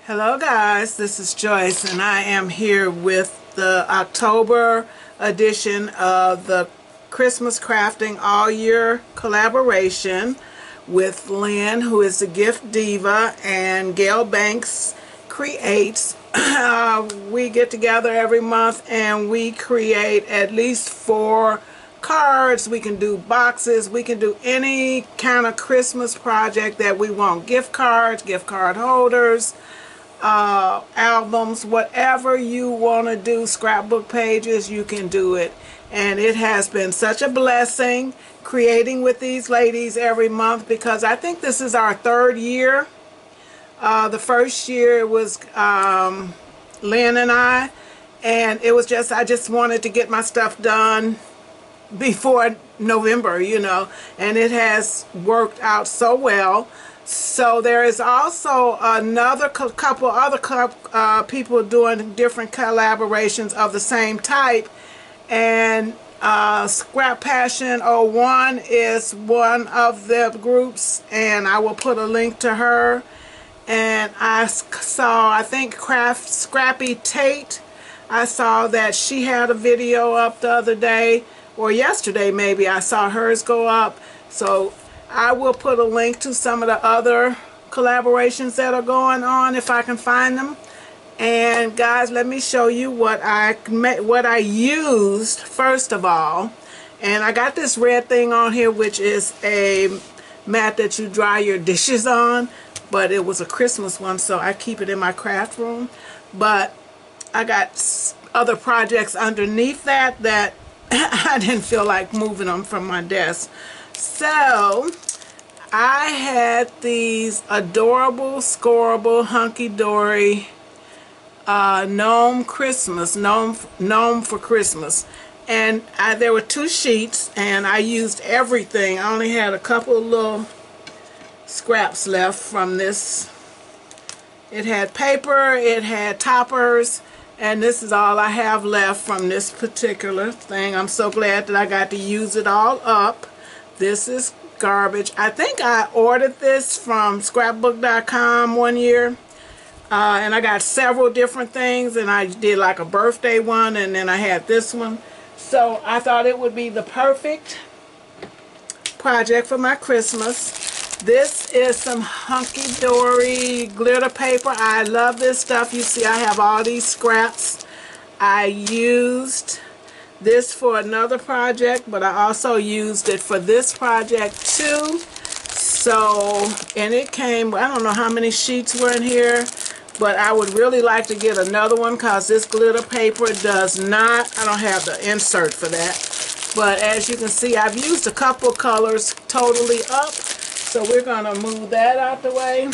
Hello guys, this is Joyce and I am here with the October edition of the Christmas Crafting All Year collaboration with Lynn, who is the Gift Diva, and Gail Banks Creates. We get together every month and we create at least 4 cards. We can do boxes, we can do any kind of Christmas project that we want. Gift cards, gift card holders, albums, whatever you want to do, scrapbook pages, you can do it. And it has been such a blessing creating with these ladies every month, because I think this is our 3rd year. The first year it was Lynn and I, and it was just, I just wanted to get my stuff done before November, you know, and it has worked out so well. So there is also another couple other people doing different collaborations of the same type, and Scrap Passion 01 is one of the groups, and I will put a link to her. And I saw, I think Scrappy Tate, I saw that she had a video up the other day, or yesterday maybe, I saw hers go up. So I will put a link to some of the other collaborations that are going on if I can find them. And guys, let me show you what I used first of all. And I got this red thing on here, which is a mat that you dry your dishes on, but it was a Christmas one, so I keep it in my craft room. But I got other projects underneath that I didn't feel like moving them from my desk. So I had these adorable, scoreable, hunky-dory Gnome for Christmas. And there were 2 sheets, and I used everything. I only had a couple of little scraps left from this. It had paper, it had toppers, and this is all I have left from this particular thing. I'm so glad that I got to use it all up. This is garbage. I think I ordered this from scrapbook.com one year, and I got several different things, and I did like a birthday one, and then I had this one. So I thought it would be the perfect project for my Christmas. This is some hunky-dory glitter paper. I love this stuff. You see I have all these scraps. I used this for another project, but I also used it for this project too. So, and it came, I don't know how many sheets were in here, but I would really like to get another one, because this glitter paper does not, I don't have the insert for that. But as you can see, I've used a couple colors totally up. So we're going to move that out the way.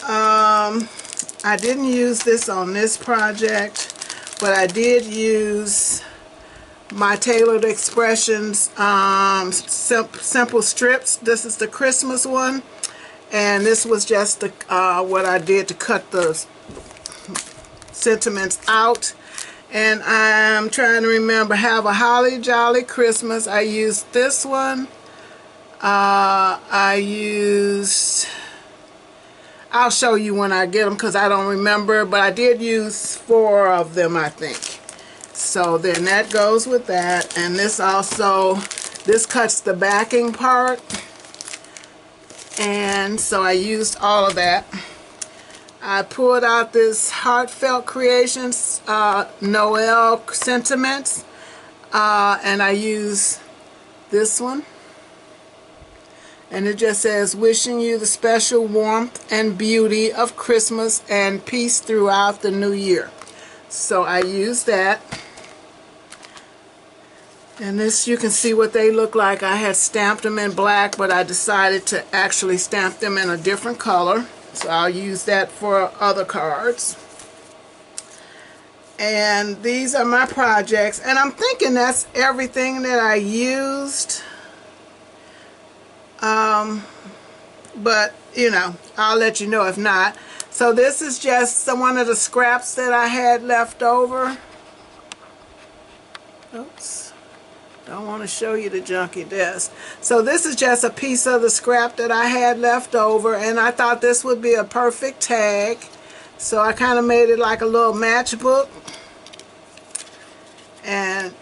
I didn't use this on this project, but I did use my Tailored Expressions simple strips. This is the Christmas one, and this was just the, what I did to cut the sentiments out. And I'm trying to remember, Have a Holly Jolly Christmas. I used this one. I used, I'll show you when I get them, because I don't remember, but I did use 4 of them, I think. So then that goes with that. And this also, this cuts the backing part, and so I used all of that. I pulled out this Heartfelt Creations Noel Sentiments, and I used this one. And it just says, wishing you the special warmth and beauty of Christmas and peace throughout the new year. So I used that. And this, you can see what they look like. I had stamped them in black, but I decided to actually stamp them in a different color. So I'll use that for other cards. And these are my projects. And I'm thinking that's everything that I used. But you know, I'll let you know if not. So this is just one of the scraps that I had left over. Oops. Don't want to show you the junky desk. So this is just a piece of the scrap that I had left over, and I thought this would be a perfect tag. So I kind of made it like a little matchbook. And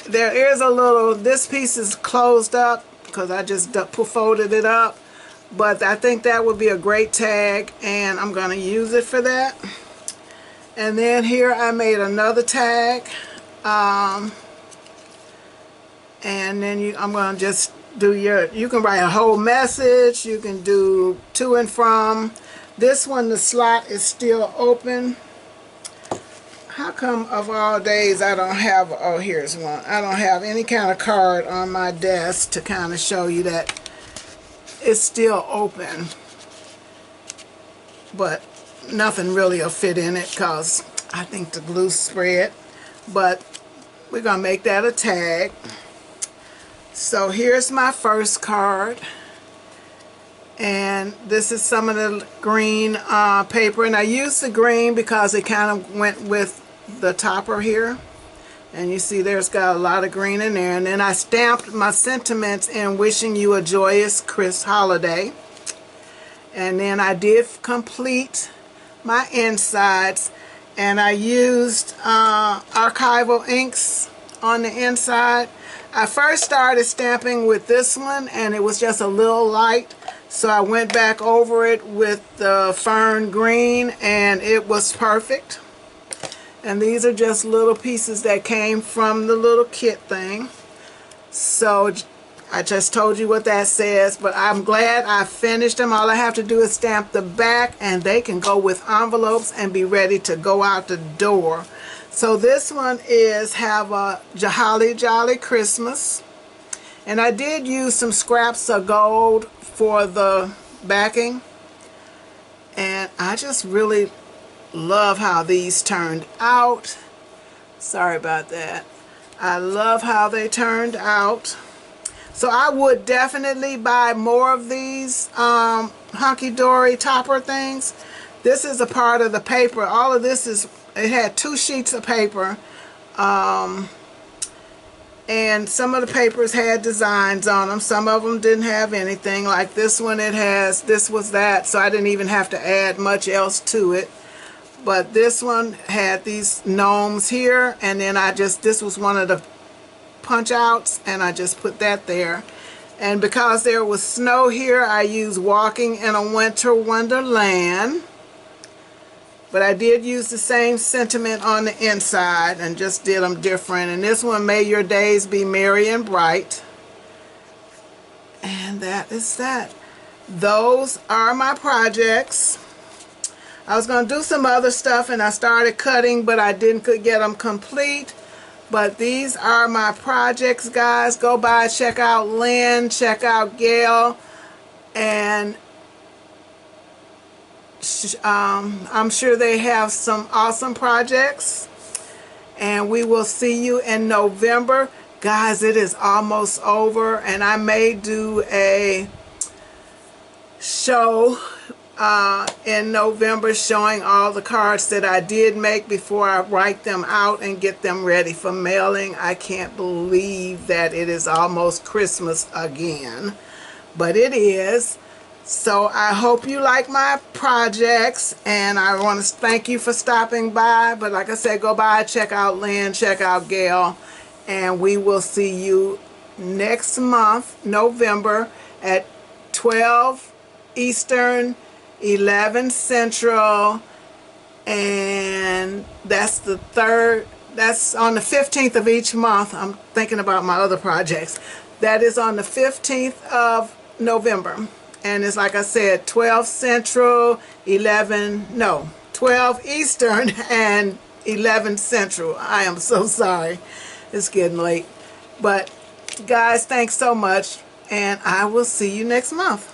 there is a little, this piece is closed up because I just folded it up. But I think that would be a great tag, and I'm going to use it for that. And then here I made another tag. And then I'm going to just do you can write a whole message. You can do to and from. This one, the slot is still open. How come of all days I don't have, oh, here's one. I don't have any kind of card on my desk to kind of show you that it's still open. But nothing really will fit in it because I think the glue spread. But we're going to make that a tag. So here's my first card, and this is some of the green paper, and I used the green because it kind of went with the topper here, and you see there's got a lot of green in there. And then I stamped my sentiments in wishing you a joyous Chris holiday, and then I did complete my insides, and I used archival inks on the inside. I first started stamping with this one, and it was just a little light, so I went back over it with the fern green, and it was perfect. And these are just little pieces that came from the little kit thing. So I just told you what that says, but I'm glad I finished them. All I have to do is stamp the back, and they can go with envelopes and be ready to go out the door. So this one is have a Holly Jolly Christmas. And I did use some scraps of gold for the backing. And I just really love how these turned out. Sorry about that. I love how they turned out. So I would definitely buy more of these hunky-dory topper things. This is a part of the paper. All of this is, it had 2 sheets of paper, and some of the papers had designs on them. Some of them didn't have anything. Like this one, it has, this was that, so I didn't even have to add much else to it. But this one had these gnomes here, and then this was one of the punch outs, and I just put that there. And because there was snow here, I used Walking in a Winter Wonderland. But I did use the same sentiment on the inside and just did them different. And this one, may your days be merry and bright. And that is that. Those are my projects. I was going to do some other stuff, and I started cutting, but I didn't get them complete. But these are my projects, guys. Go by, check out Lynn, check out Gail, and I'm sure they have some awesome projects. And we will see you in November. Guys, it is almost over, and I may do a show in November showing all the cards that I did make before I write them out and get them ready for mailing. I can't believe that it is almost Christmas again, but it is. So I hope you like my projects, and I want to thank you for stopping by. But like I said, go by, check out Lynn, check out Gail, and we will see you next month, November, at 12 Eastern, 11 Central, and that's the third, that's on the 15th of each month. I'm thinking about my other projects. That is on the 15th of November. And it's like I said, 12 Central, 12 Eastern and 11 Central. I am so sorry. It's getting late. But guys, thanks so much, and I will see you next month.